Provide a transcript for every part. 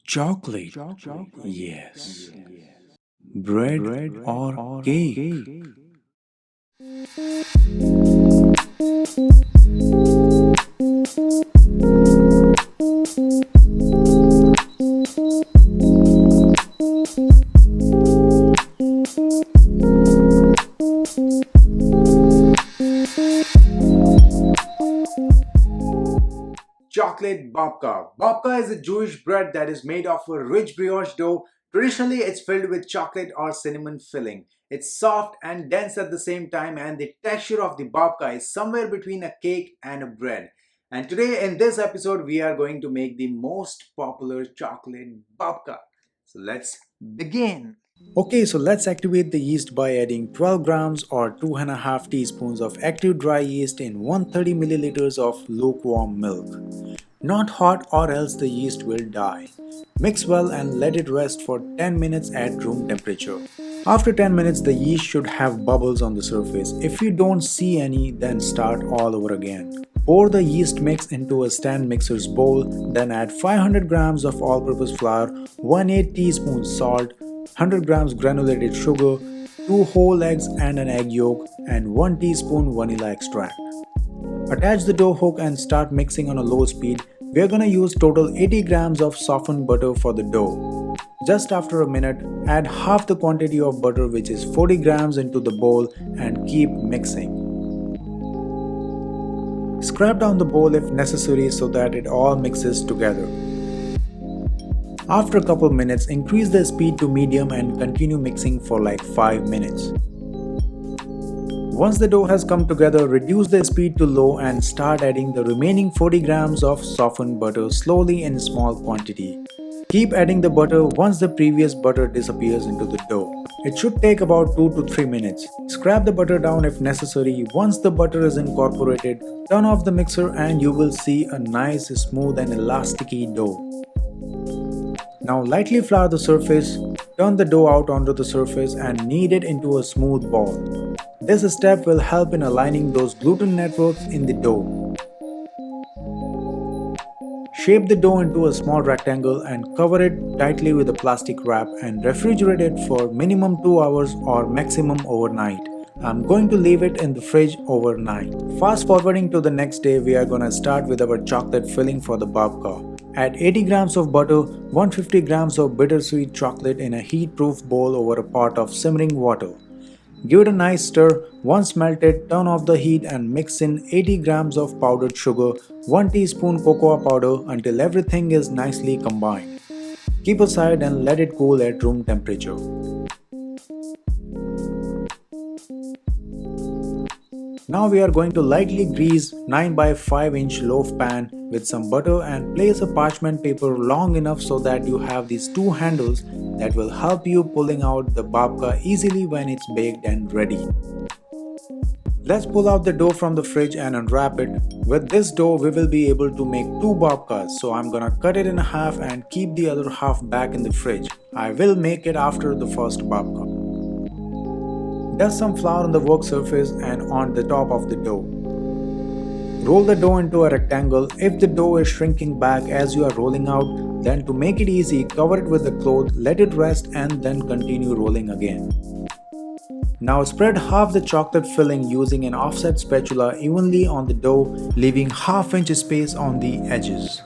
Chocolate, yes. Bread or cake. Chocolate babka. Babka is a Jewish bread that is made of a rich brioche dough. Traditionally, it's filled with chocolate or cinnamon filling. It's soft and dense at the same time, and the texture of the babka is somewhere between a cake and a bread. And today, in this episode, we are going to make the most popular chocolate babka. So let's begin. Okay, so let's activate the yeast by adding 12 grams or 2.5 teaspoons of active dry yeast in 130 milliliters of lukewarm milk. Not hot or else the yeast will die. Mix well and let it rest for 10 minutes at room temperature. After 10 minutes, the yeast should have bubbles on the surface. If you don't see any, then start all over again. Pour the yeast mix into a stand mixer's bowl, then add 500 grams of all-purpose flour, 1/8 teaspoon salt, 100 grams granulated sugar, 2 whole eggs and an egg yolk, and 1 teaspoon vanilla extract. Attach the dough hook and start mixing on a low speed. We are gonna use total 80 grams of softened butter for the dough. Just after a minute, add half the quantity of butter, which is 40 grams, into the bowl and keep mixing. Scrap down the bowl if necessary so that it all mixes together. After a couple minutes, increase the speed to medium and continue mixing for like 5 minutes. Once the dough has come together, reduce the speed to low and start adding the remaining 40 grams of softened butter slowly in small quantity. Keep adding the butter once the previous butter disappears into the dough. It should take about 2 to 3 minutes. Scrap the butter down if necessary. Once the butter is incorporated, turn off the mixer and you will see a nice, smooth and elasticy dough. Now lightly flour the surface, turn the dough out onto the surface and knead it into a smooth ball. This step will help in aligning those gluten networks in the dough. Shape the dough into a small rectangle and cover it tightly with a plastic wrap and refrigerate it for minimum 2 hours or maximum overnight. I'm going to leave it in the fridge overnight. Fast forwarding to the next day, we are gonna start with our chocolate filling for the babka. Add 80 grams of butter, 150 grams of bittersweet chocolate in a heat-proof bowl over a pot of simmering water. Give it a nice stir. Once melted, turn off the heat and mix in 80 grams of powdered sugar, 1 teaspoon cocoa powder until everything is nicely combined. Keep aside and let it cool at room temperature. Now we are going to lightly grease 9 by 5 inch loaf pan with some butter and place a parchment paper long enough so that you have these two handles that will help you pulling out the babka easily when it's baked and ready. Let's pull out the dough from the fridge and unwrap it. With this dough we will be able to make 2 babkas, so I'm gonna cut it in half and keep the other half back in the fridge. I will make it after the first babka. Dust some flour on the work surface and on the top of the dough. Roll the dough into a rectangle. If the dough is shrinking back as you are rolling out, then to make it easy, cover it with a cloth, let it rest and then continue rolling again. Now spread half the chocolate filling using an offset spatula evenly on the dough, leaving half-inch space on the edges.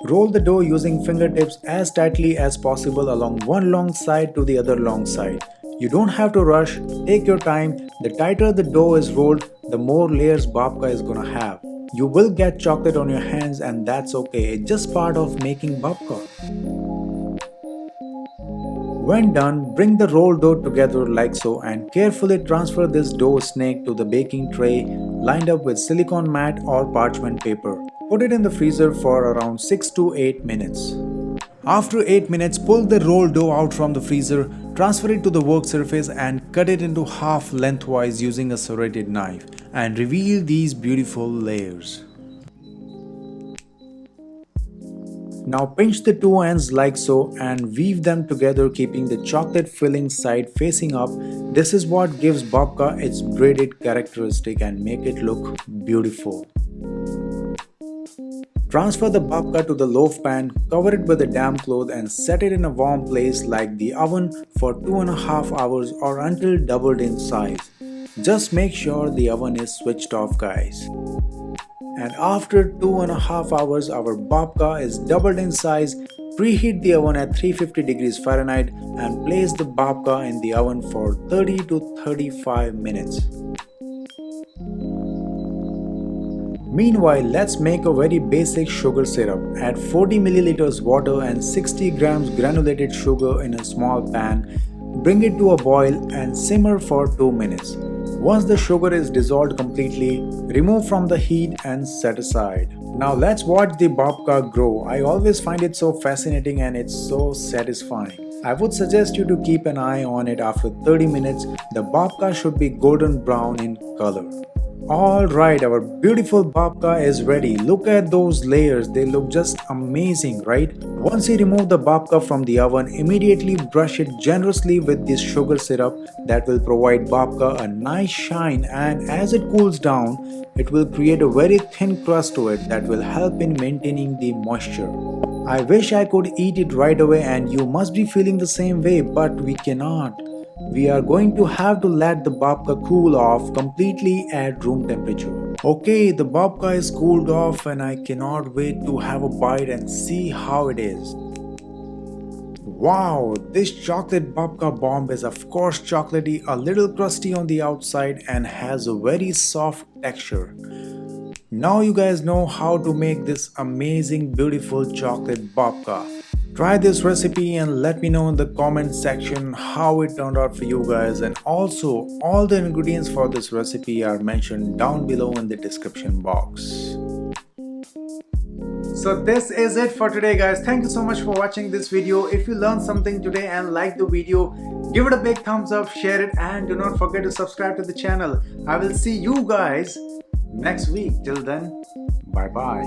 Roll the dough using fingertips as tightly as possible along one long side to the other long side. You don't have to rush, take your time. The tighter the dough is rolled, the more layers babka is gonna have. You will get chocolate on your hands and that's okay, it's just part of making babka. When done, bring the rolled dough together like so and carefully transfer this dough snake to the baking tray lined up with silicone mat or parchment paper. Put it in the freezer for around 6 to 8 minutes. After 8 minutes, pull the rolled dough out from the freezer, transfer it to the work surface and cut it into half lengthwise using a serrated knife and reveal these beautiful layers. Now pinch the two ends like so and weave them together, keeping the chocolate filling side facing up. This is what gives babka its braided characteristic and make it look beautiful. Transfer the babka to the loaf pan, cover it with a damp cloth and set it in a warm place like the oven for 2.5 hours or until doubled in size. Just make sure the oven is switched off, guys. And after 2.5 hours, our babka is doubled in size. Preheat the oven at 350 degrees Fahrenheit and place the babka in the oven for 30 to 35 minutes. Meanwhile, let's make a very basic sugar syrup. Add 40 milliliters water and 60 grams granulated sugar in a small pan. Bring it to a boil and simmer for 2 minutes. Once the sugar is dissolved completely, remove from the heat and set aside. Now let's watch the babka grow. I always find it so fascinating and it's so satisfying. I would suggest you to keep an eye on it. After 30 minutes, the babka should be golden brown in color. Alright, our beautiful babka is ready. Look at those layers, they look just amazing, right? Once you remove the babka from the oven, immediately brush it generously with this sugar syrup that will provide babka a nice shine, and as it cools down, it will create a very thin crust to it that will help in maintaining the moisture. I wish I could eat it right away and you must be feeling the same way, but we cannot. We are going to have to let the babka cool off completely at room temperature. Okay, the babka is cooled off and I cannot wait to have a bite and see how it is. Wow, this chocolate babka bomb is of course chocolatey, a little crusty on the outside and has a very soft texture. Now you guys know how to make this amazing beautiful chocolate babka. Try this recipe and let me know in the comment section how it turned out for you guys, and also all the ingredients for this recipe are mentioned down below in the description box. So this is it for today, guys. Thank you so much for watching this video. If you learned something today and liked the video, give it a big thumbs up, share it, and do not forget to subscribe to the channel. I will see you guys next week. Till then, bye bye.